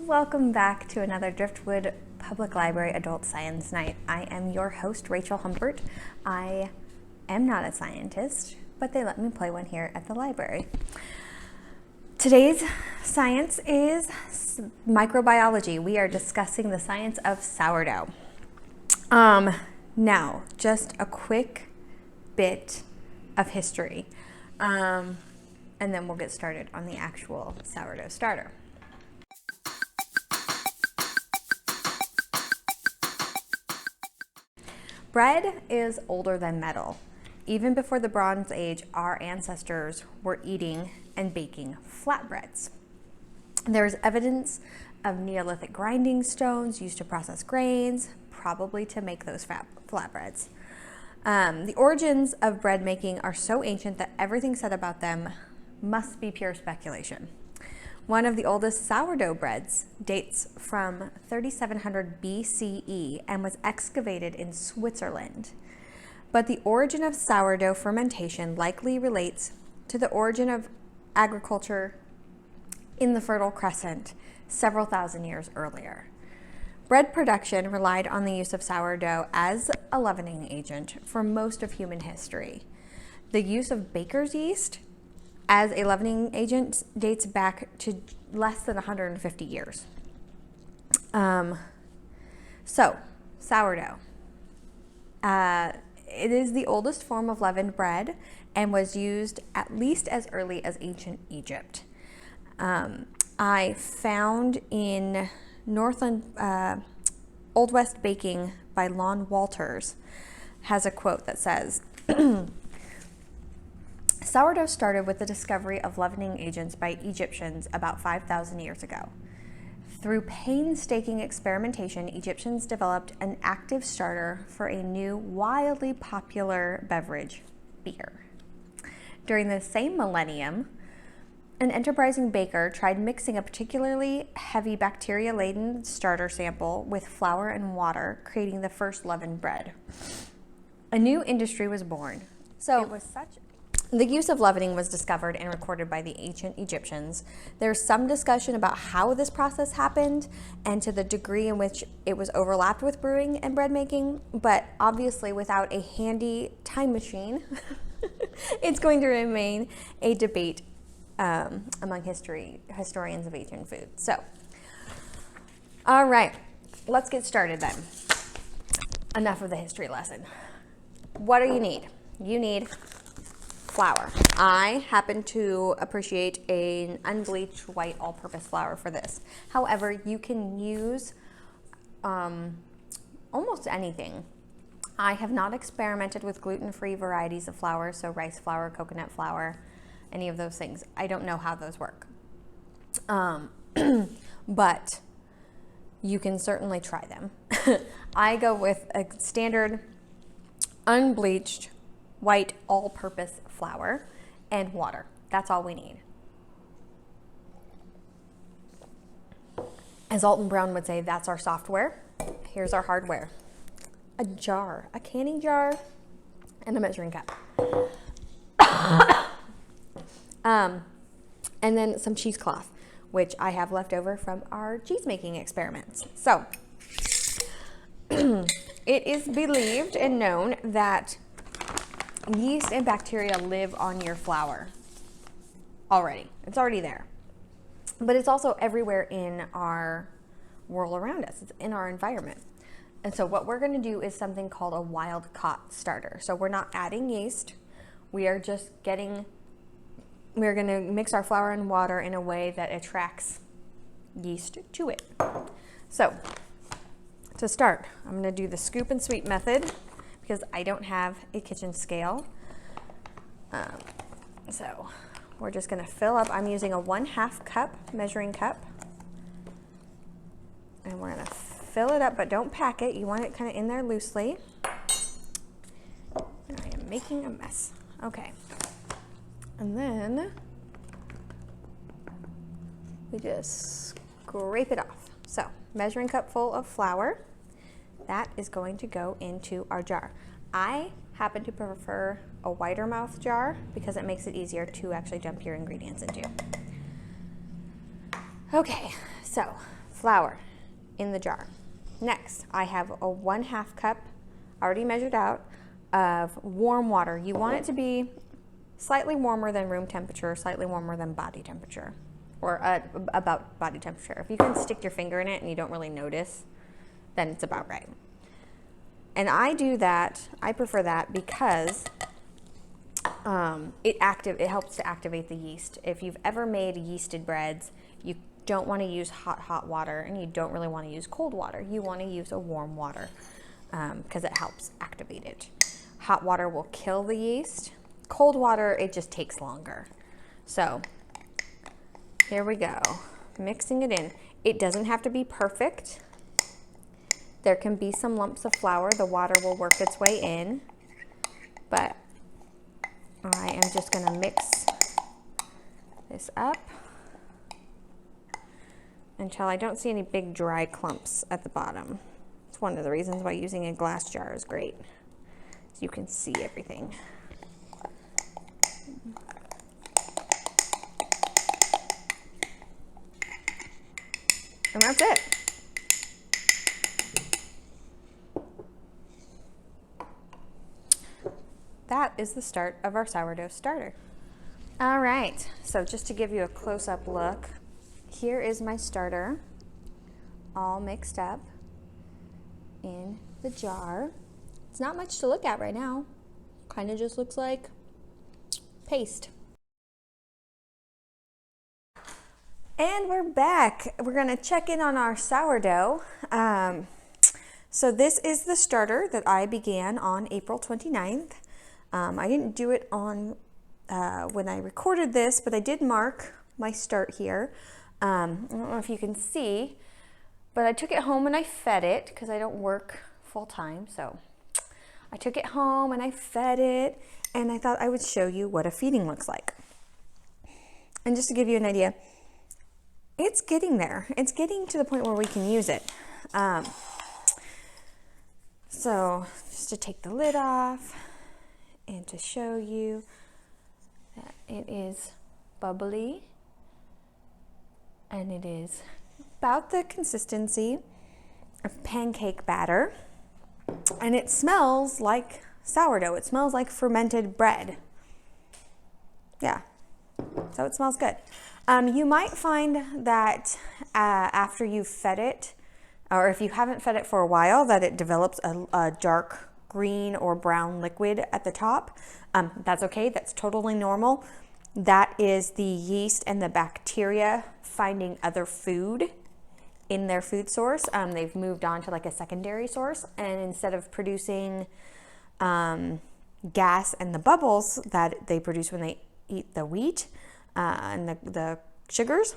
Welcome back to another Driftwood Public Library Adult Science Night. I am your host, Rachel Humpert. I am not a scientist, but they let me play one here at the library. Today's science is microbiology. We are discussing the science of sourdough. Now, just a quick bit of history, and then we'll get started on the actual sourdough starter. Bread is older than metal. Even before the Bronze Age, our ancestors were eating and baking flatbreads. There's evidence of Neolithic grinding stones used to process grains, probably to make those flatbreads. The origins of bread making are so ancient that everything said about them must be pure speculation. One of the oldest sourdough breads dates from 3700 BCE and was excavated in Switzerland. But the origin of sourdough fermentation likely relates to the origin of agriculture in the Fertile Crescent several thousand years earlier. Bread production relied on the use of sourdough as a leavening agent for most of human history. The use of baker's yeast as a leavening agent dates back to less than 150 years. So, sourdough. It is the oldest form of leavened bread and was used at least as early as ancient Egypt. I found in Northland, Old West Baking by Lon Walters has a quote that says, sourdough started with the discovery of leavening agents by Egyptians about 5,000 years ago. Through painstaking experimentation, Egyptians developed an active starter for a new, wildly popular beverage, beer. During the same millennium, an enterprising baker tried mixing a particularly heavy bacteria-laden starter sample with flour and water, creating the first leavened bread. A new industry was born. The use of leavening was discovered and recorded by the ancient Egyptians. There's some discussion about how this process happened and to the degree in which it was overlapped with brewing and bread making, but obviously without a handy time machine, it's going to remain a debate among historians of ancient food. So, all right, let's get started then. Enough of the history lesson. What do you need? You need flour. I happen to appreciate an unbleached white all-purpose flour for this. However, you can use almost anything. I have not experimented with gluten-free varieties of flour, so rice flour, coconut flour, any of those things. I don't know how those work. But you can certainly try them. I go with a standard unbleached white all-purpose flour and water. That's all we need. As Alton Brown would say, that's our software. Here's our hardware. A jar, a canning jar, and a measuring cup. And then some cheesecloth, which I have left over from our cheese making experiments. So, it is believed and known that yeast and bacteria live on your flour already. It's already there. But it's also everywhere in our world around us. It's in our environment. And so what we're going to do is something called a wild-caught starter. So we're not adding yeast. We're going to mix our flour and water in a way that attracts yeast to it. So to start, I'm going to do the scoop and sweep method, because I don't have a kitchen scale. So we're just gonna fill up. I'm using a 1/2 cup measuring cup. And we're gonna fill it up, but don't pack it. You want it kind of in there loosely. And I am making a mess. Okay. And then we just scrape it off. So, measuring cup full of flour. That is going to go into our jar. I happen to prefer a wider mouth jar because it makes it easier to actually dump your ingredients into. Okay, so flour in the jar. Next, I have a 1/2 cup, already measured out, of warm water. You want it to be slightly warmer than room temperature, slightly warmer than body temperature, or about body temperature. If you can stick your finger in it and you don't really notice, then it's about right. And I do that, I prefer that because it helps to activate the yeast. If you've ever made yeasted breads, you don't want to use hot water, and you don't really want to use cold water. You want to use a warm water because it helps activate it. Hot water will kill the yeast. Cold water, it just takes longer. So here we go, mixing it in. It doesn't have to be perfect. There can be some lumps of flour. The water will work its way in, but I am just going to mix this up until I don't see any big dry clumps at the bottom. It's one of the reasons why using a glass jar is great, so you can see everything. And that's it. That is the start of our sourdough starter. All right, so just to give you a close-up look, here is my starter all mixed up in the jar. It's not much to look at right now. Kind of just looks like paste. And we're back. We're gonna check in on our sourdough. So this is the starter that I began on April 29th. I didn't do it on when I recorded this, but I did mark my start here. I don't know if you can see, but I took it home and I fed it because I don't work full time. So I took it home and I fed it, and I thought I would show you what a feeding looks like. And just to give you an idea, it's getting there. It's getting to the point where we can use it. So just to take the lid off and to show you that it is bubbly and it is about the consistency of pancake batter, and it smells like sourdough. It smells like fermented bread. Yeah, so it smells good. You might find that after you've fed it, or if you haven't fed it for a while, that it develops a dark green or brown liquid at the top. That's okay, that's totally normal. That is the yeast and the bacteria finding other food in their food source. They've moved on to like a secondary source, and instead of producing gas and the bubbles that they produce when they eat the wheat and the sugars,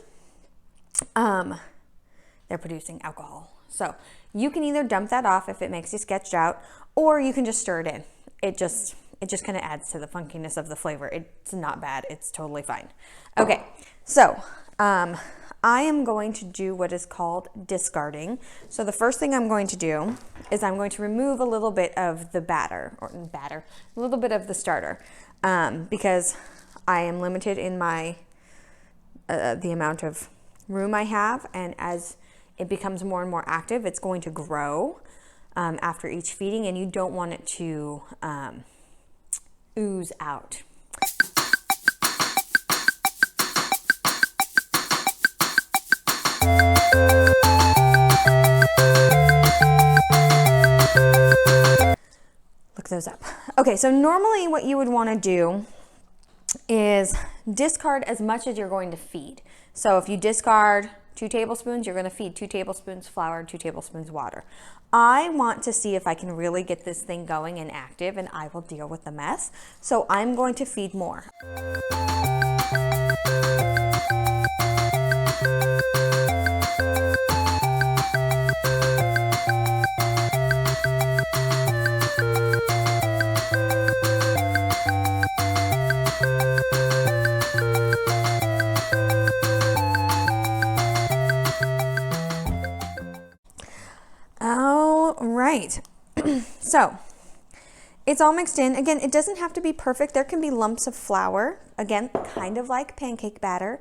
they're producing alcohol. So you can either dump that off if it makes you sketched out, or you can just stir it in. It just kind of adds to the funkiness of the flavor. It's not bad. It's totally fine. Okay, so I am going to do what is called discarding. So the first thing I'm going to do is I'm going to remove a little bit of the a little bit of the starter, because I am limited in my the amount of room I have, and as it becomes more and more active, it's going to grow after each feeding, and you don't want it to ooze out. Look those up. Okay, so normally what you would want to do is discard as much as you're going to feed. So if you discard 2 tablespoons, you're going to feed 2 tablespoons flour, 2 tablespoons water. I want to see if I can really get this thing going and active, and I will deal with the mess. So I'm going to feed more. Right, so it's all mixed in. Again, it doesn't have to be perfect. There can be lumps of flour, again, kind of like pancake batter.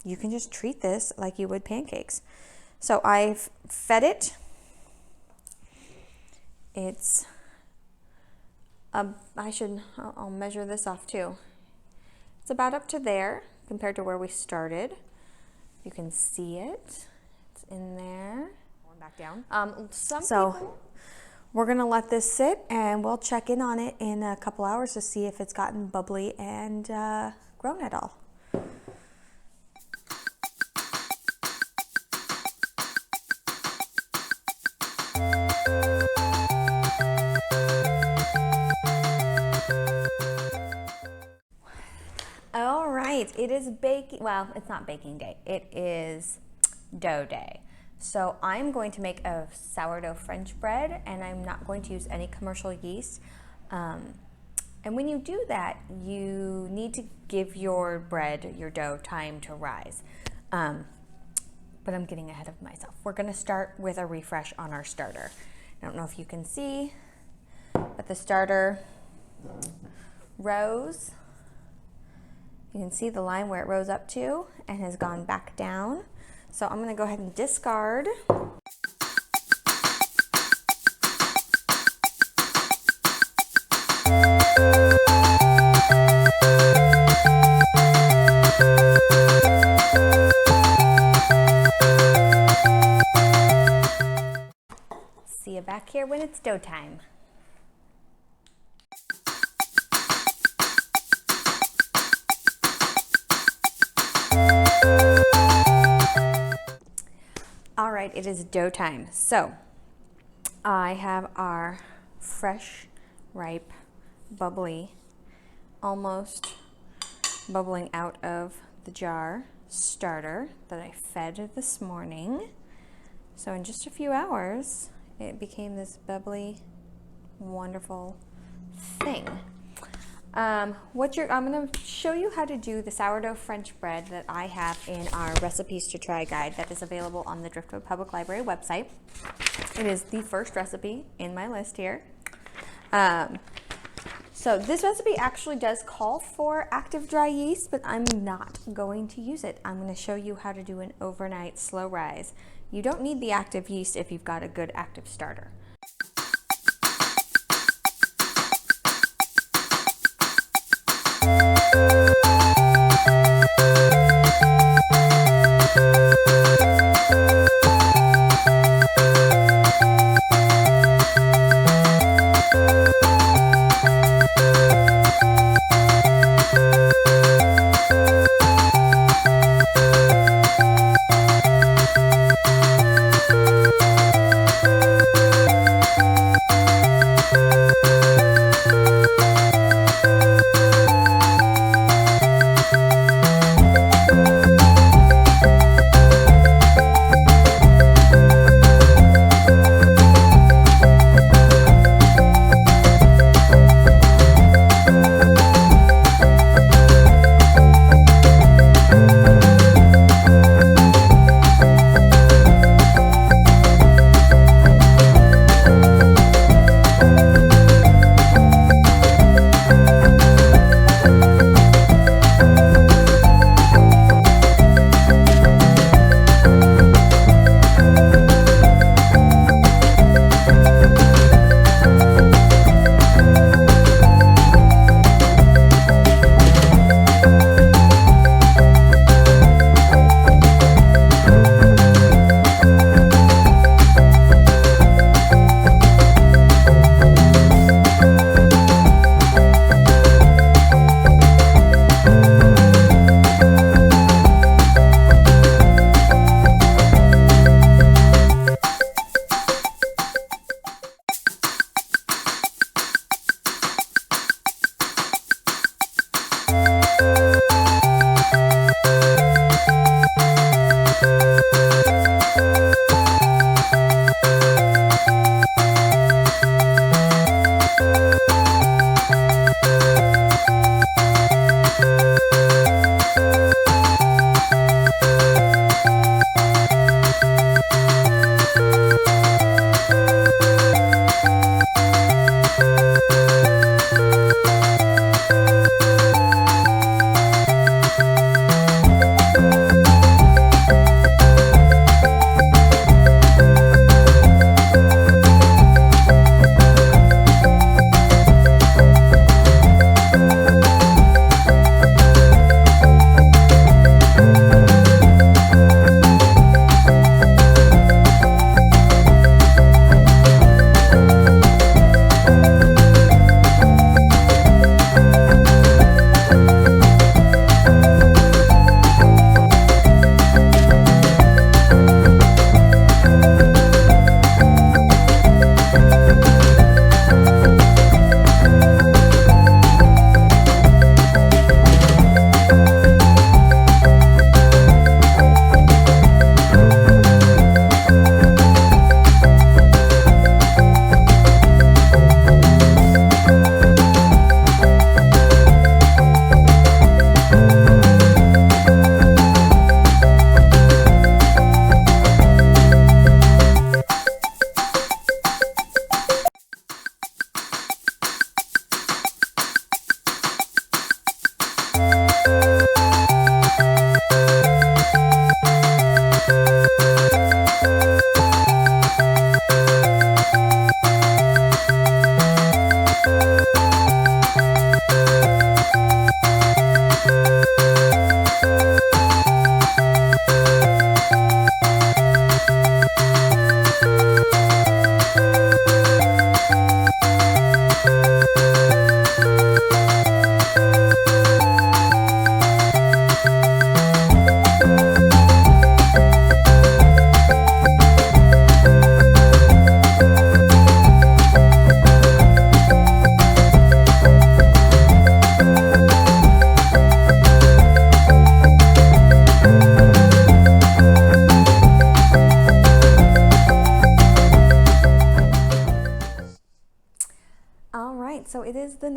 you can just treat this like you would pancakes. So I've fed it. It's, I'll measure this off too. It's about up to there compared to where we started. You can see it. It's in there. Going back down. We're gonna let this sit and we'll check in on it in a couple hours to see if it's gotten bubbly and grown at all. All right, it is baking, well, it's not baking day, it is dough day. So I'm going to make a sourdough French bread, and I'm not going to use any commercial yeast. And when you do that, you need to give your bread, your dough, time to rise. But I'm getting ahead of myself. We're gonna start with a refresh on our starter. I don't know if you can see, but the starter rose. You can see the line where it rose up to and has gone back down. So I'm gonna go ahead and discard. See you back here when it's dough time. All right, it is dough time. So I have our fresh, ripe, bubbly, almost bubbling out of the jar starter that I fed this morning. So in just a few hours, it became this bubbly, wonderful thing. I'm going to show you how to do the sourdough French bread that I have in our recipes to try guide that is available on the Driftwood Public Library website. It is the first recipe in my list here. So this recipe actually does call for active dry yeast, but I'm not going to use it. I'm going to show you how to do an overnight slow rise. You don't need the active yeast if you've got a good active starter.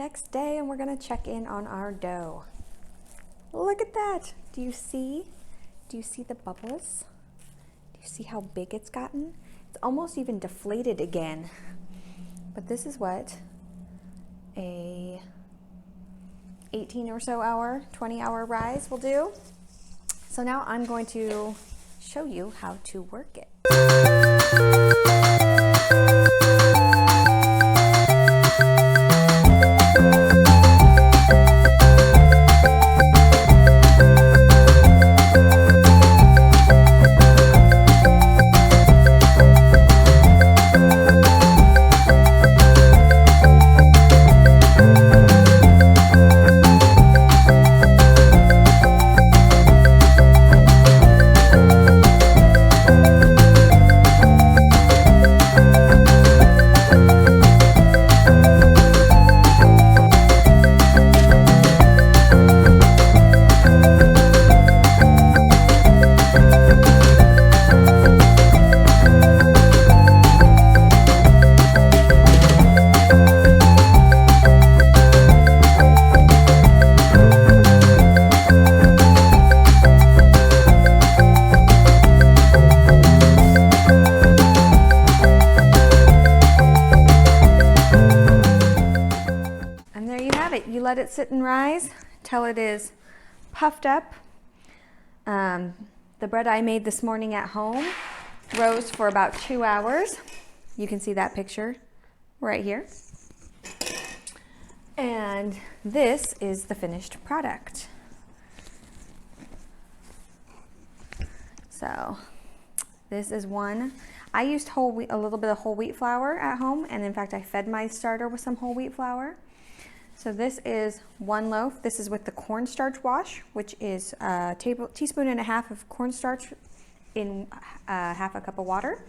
next day and we're gonna check in on our dough. Look at that. Do you see the bubbles? Do you see how big it's gotten? It's almost even deflated again. But this is what a 18 or so hour, 20 hour rise will do. So now I'm going to show you how to work it. You let it sit and rise till it is puffed up. The bread I made this morning at home rose for about 2 hours. You can see that picture right here. And this is the finished product. So this is one. I used whole wheat, a little bit of whole wheat flour at home, and in fact I fed my starter with some whole wheat flour. So this is 1 loaf. This is with the cornstarch wash, which is a teaspoon and a half of cornstarch in half a cup of water.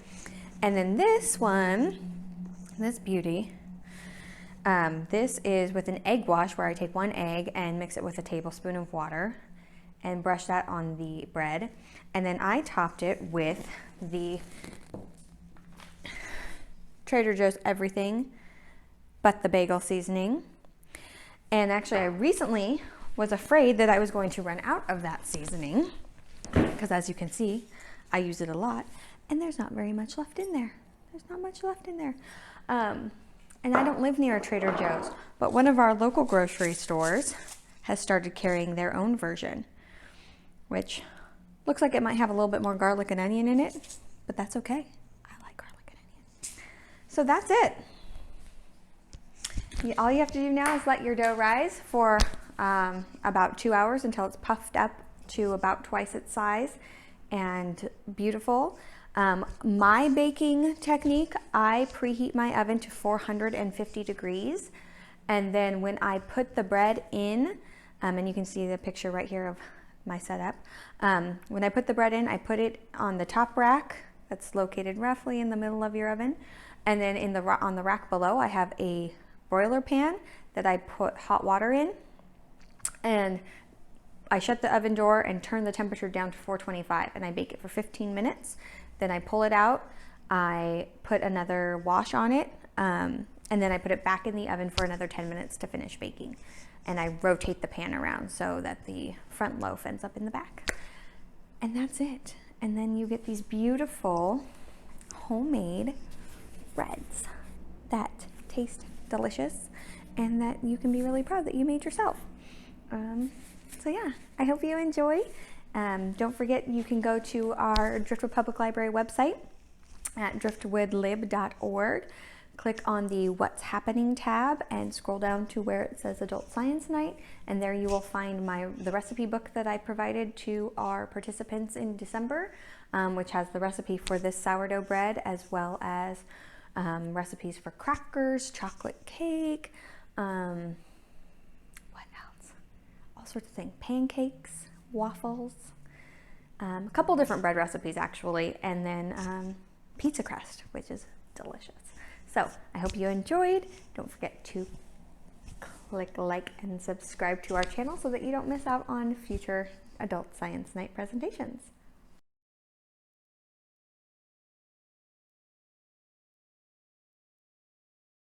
And then this one, this beauty, this is with an egg wash, where I take 1 egg and mix it with a tablespoon of water and brush that on the bread. And then I topped it with the Trader Joe's everything but the bagel seasoning. And actually, I recently was afraid that I was going to run out of that seasoning, because as you can see, I use it a lot, and there's not very much left in there. There's not much left in there. And I don't live near a Trader Joe's, but one of our local grocery stores has started carrying their own version, which looks like it might have a little bit more garlic and onion in it, but that's okay. I like garlic and onion. So that's it. All you have to do now is let your dough rise for about 2 hours until it's puffed up to about twice its size and beautiful. My baking technique, I preheat my oven to 450 degrees. And then when I put the bread in, and you can see the picture right here of my setup. When I put the bread in, I put it on the top rack that's located roughly in the middle of your oven. And then on the rack below, I have a broiler pan that I put hot water in, and I shut the oven door and turn the temperature down to 425, and I bake it for 15 minutes. Then I pull it out, I put another wash on it, and then I put it back in the oven for another 10 minutes to finish baking. And I rotate the pan around so that the front loaf ends up in the back. And that's it. And then you get these beautiful homemade breads that taste delicious and that you can be really proud that you made yourself. So yeah, I hope you enjoy. Don't forget, you can go to our Driftwood Public Library website at driftwoodlib.org. Click on the What's Happening tab and scroll down to where it says Adult Science Night, and there you will find the recipe book that I provided to our participants in December, which has the recipe for this sourdough bread, as well as recipes for crackers, chocolate cake, what else? All sorts of things, pancakes, waffles, a couple different bread recipes actually, and then pizza crust, which is delicious. So I hope you enjoyed. Don't forget to click like and subscribe to our channel so that you don't miss out on future Adult Science Night presentations.